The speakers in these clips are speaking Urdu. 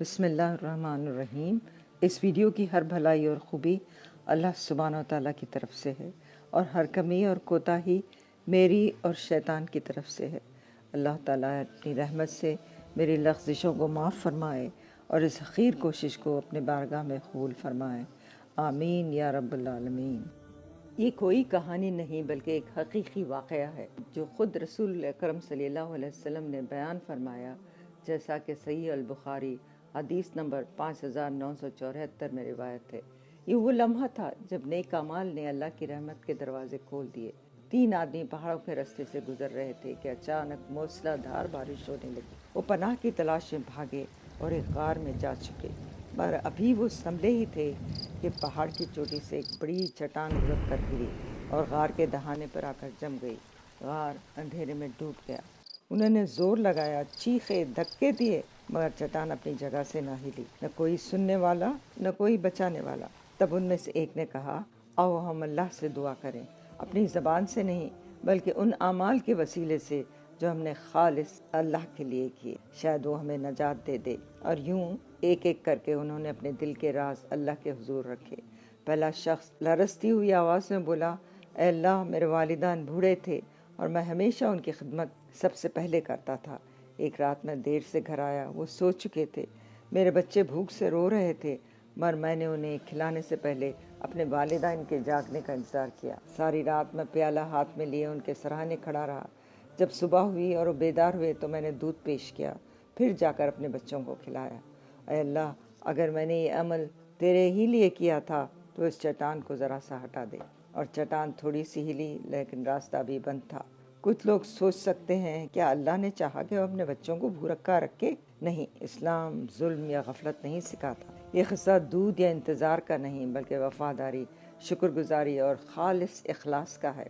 بسم اللہ الرحمن الرحیم۔ اس ویڈیو کی ہر بھلائی اور خوبی اللہ سبحانہ و تعالیٰ کی طرف سے ہے اور ہر کمی اور کوتاہی میری اور شیطان کی طرف سے ہے۔ اللہ تعالیٰ اپنی رحمت سے میری لغزشوں کو معاف فرمائے اور اس حقیر کوشش کو اپنے بارگاہ میں قبول فرمائے، آمین یا رب العالمین۔ یہ کوئی کہانی نہیں بلکہ ایک حقیقی واقعہ ہے جو خود رسول اکرم صلی اللہ علیہ وسلم نے بیان فرمایا، جیسا کہ صحیح البخاری حدیث نمبر 5974 میں روایت ہے۔ یہ وہ لمحہ تھا جب نیک اعمال نے اللہ کی رحمت کے دروازے کھول دیے۔ 3 آدمی پہاڑوں کے رستے سے گزر رہے تھے کہ اچانک موسلا دھار بارش ہونے لگی۔ وہ پناہ کی تلاش میں بھاگے اور ایک غار میں جا چھپے، مگر ابھی وہ سنبھلے ہی تھے کہ پہاڑ کی چوٹی سے ایک بڑی چٹان لڑک کر گری اور غار کے دہانے پر آ کر جم گئی۔ غار اندھیرے میں ڈوب گیا۔ انہوں نے زور لگایا، چیخے، دھکے دیے، مگر چٹان اپنی جگہ سے نہ ہلی۔ نہ کوئی سننے والا، نہ کوئی بچانے والا۔ تب ان میں سے ایک نے کہا، آؤ ہم اللہ سے دعا کریں، اپنی زبان سے نہیں بلکہ ان اعمال کے وسیلے سے جو ہم نے خالص اللہ کے لیے کیے، شاید وہ ہمیں نجات دے دے۔ اور یوں ایک ایک کر کے انہوں نے اپنے دل کے راز اللہ کے حضور رکھے۔ پہلا شخص لرزتی ہوئی آواز میں بولا، اے اللہ، میرے والدین بوڑھے تھے اور میں ہمیشہ ان کی خدمت سب سے پہلے کرتا تھا۔ ایک رات میں دیر سے گھر آیا، وہ سو چکے تھے۔ میرے بچے بھوک سے رو رہے تھے، مگر میں نے انہیں کھلانے سے پہلے اپنے والدین کے جاگنے کا انتظار کیا۔ ساری رات میں پیالہ ہاتھ میں لیے ان کے سراہنے کھڑا رہا۔ جب صبح ہوئی اور وہ بیدار ہوئے تو میں نے دودھ پیش کیا، پھر جا کر اپنے بچوں کو کھلایا۔ اے اللہ، اگر میں نے یہ عمل تیرے ہی لیے کیا تھا تو اس چٹان کو ذرا سا ہٹا دے۔ اور چٹان تھوڑی سی ہلی، لیکن راستہ بھی بند تھا۔ کچھ لوگ سوچ سکتے ہیں کیا اللہ نے چاہا کہ وہ اپنے بچوں کو بھوکا رکھے؟ نہیں، اسلام ظلم یا غفلت نہیں سکھاتا۔ یہ قصہ دودھ یا انتظار کا نہیں بلکہ وفاداری، شکر گزاری اور خالص اخلاص کا ہے۔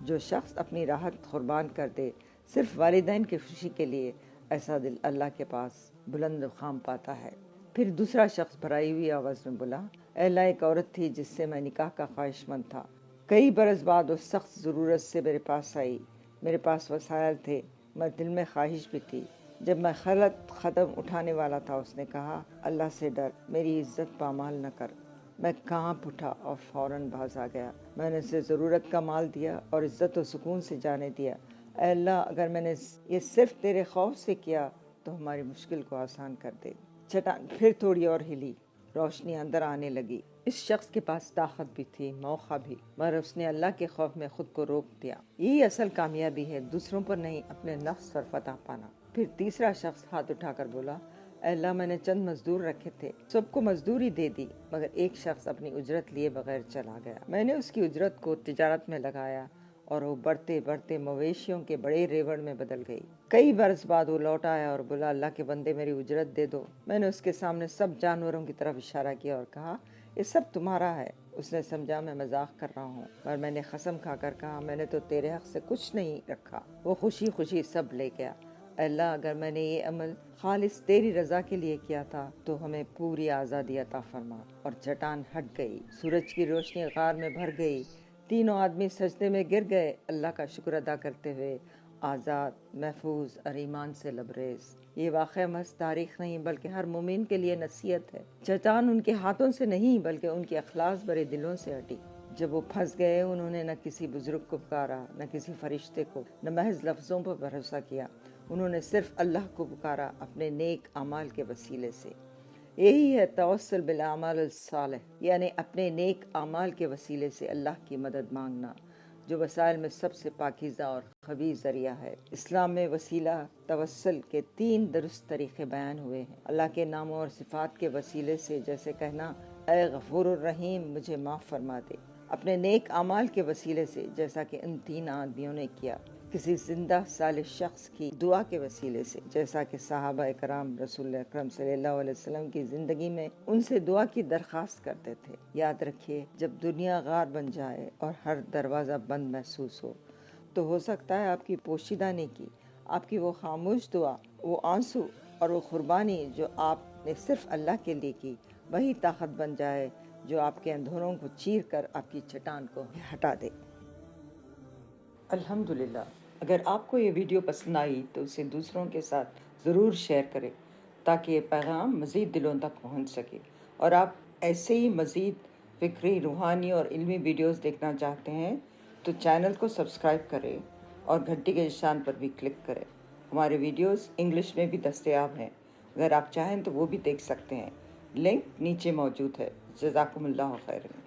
جو شخص اپنی راحت قربان کر دے صرف والدین کی خوشی کے لیے، ایسا دل اللہ کے پاس بلند مقام پاتا ہے۔ پھر دوسرا شخص بھرائی ہوئی آواز میں بولا، اے اللہ، ایک عورت تھی جس سے میں نکاح کا خواہش مند تھا۔ کئی برس بعد وہ سخت ضرورت سے میرے پاس آئی۔ میرے پاس وسائل تھے، مگر دل میں خواہش بھی تھی۔ جب میں خلعت ختم اٹھانے والا تھا، اس نے کہا، اللہ سے ڈر، میری عزت پامال نہ کر۔ میں کانپ اٹھا اور فوراً باز آ گیا۔ میں نے اسے ضرورت کا مال دیا اور عزت و سکون سے جانے دیا۔ اے اللہ، اگر میں نے یہ صرف تیرے خوف سے کیا تو ہماری مشکل کو آسان کر دے۔ چٹان پھر تھوڑی اور ہلی، روشنی اندر آنے لگی۔ اس شخص کے پاس طاقت بھی تھی، موقع بھی، مگر اس نے اللہ کے خوف میں خود کو روک دیا۔ یہی اصل کامیابی ہے، دوسروں پر نہیں، اپنے نفس پر فتح پانا۔ پھر تیسرا شخص ہاتھ اٹھا کر بولا، اے اللہ، میں نے چند مزدور رکھے تھے، سب کو مزدوری دے دی، مگر ایک شخص اپنی اجرت لیے بغیر چلا گیا۔ میں نے اس کی اجرت کو تجارت میں لگایا اور وہ بڑھتے بڑھتے مویشیوں کے بڑے ریوڑ میں بدل گئی۔ کئی برس بعد وہ لوٹ آیا اور بولا، اللہ کے بندے، میری اجرت دے دو۔ میں نے اس کے سامنے سب جانوروں کی طرف اشارہ کیا اور کہا، یہ سب تمہارا ہے۔ اس نے سمجھا میں مذاق کر رہا ہوں، پر میں نے قسم کھا کر کہا، میں نے تو تیرے حق سے کچھ نہیں رکھا۔ وہ خوشی خوشی سب لے گیا۔ اے اللہ، اگر میں نے یہ عمل خالص تیری رضا کے لیے کیا تھا تو ہمیں پوری آزادی عطا فرما۔ اور چٹان ہٹ گئی، سورج کی روشنی غار میں بھر گئی۔ تینوں آدمی سجدے میں گر گئے، اللہ کا شکر ادا کرتے ہوئے، آزاد، محفوظ اور ایمان سے لبریز۔ یہ واقعہ محض تاریخ نہیں بلکہ ہر مومن کے لیے نصیحت ہے۔ چٹان ان کے ہاتھوں سے نہیں بلکہ ان کے اخلاص بھرے دلوں سے ہٹی۔ جب وہ پھنس گئے، انہوں نے نہ کسی بزرگ کو پکارا، نہ کسی فرشتے کو، نہ محض لفظوں پر بھروسہ کیا۔ انہوں نے صرف اللہ کو پکارا اپنے نیک اعمال کے وسیلے سے۔ یہی ہے توسل بالاعمال الصالح، یعنی اپنے نیک اعمال کے وسیلے سے اللہ کی مدد مانگنا، جو وسائل میں سب سے پاکیزہ اور قوی ذریعہ ہے۔ اسلام میں وسیلہ توسل کے 3 درست طریقے بیان ہوئے ہیں۔ اللہ کے ناموں اور صفات کے وسیلے سے، جیسے کہنا، اے غفور الرحیم، مجھے معاف فرما دے۔ اپنے نیک اعمال کے وسیلے سے، جیسا کہ ان 3 آدمیوں نے کیا۔ کسی زندہ صالح شخص کی دعا کے وسیلے سے، جیسا کہ صحابہ کرام رسول اکرم صلی اللہ علیہ وسلم کی زندگی میں ان سے دعا کی درخواست کرتے تھے۔ یاد رکھیے، جب دنیا غار بن جائے اور ہر دروازہ بند محسوس ہو تو ہو سکتا ہے آپ کی پوشیدہ نیکی، آپ کی وہ خاموش دعا، وہ آنسو اور وہ قربانی جو آپ نے صرف اللہ کے لیے کی، وہی طاقت بن جائے جو آپ کے اندھوروں کو چیر کر آپ کی چٹان کو ہٹا دے۔ الحمدللہ، اگر آپ کو یہ ویڈیو پسند آئی تو اسے دوسروں کے ساتھ ضرور شیئر کریں تاکہ یہ پیغام مزید دلوں تک پہنچ سکے۔ اور آپ ایسے ہی مزید فکری، روحانی اور علمی ویڈیوز دیکھنا چاہتے ہیں تو چینل کو سبسکرائب کریں اور گھنٹی کے نشان پر بھی کلک کریں۔ ہمارے ویڈیوز انگلش میں بھی دستیاب ہیں، اگر آپ چاہیں تو وہ بھی دیکھ سکتے ہیں۔ لنک نیچے موجود ہے۔ جزاکم اللہ خیر۔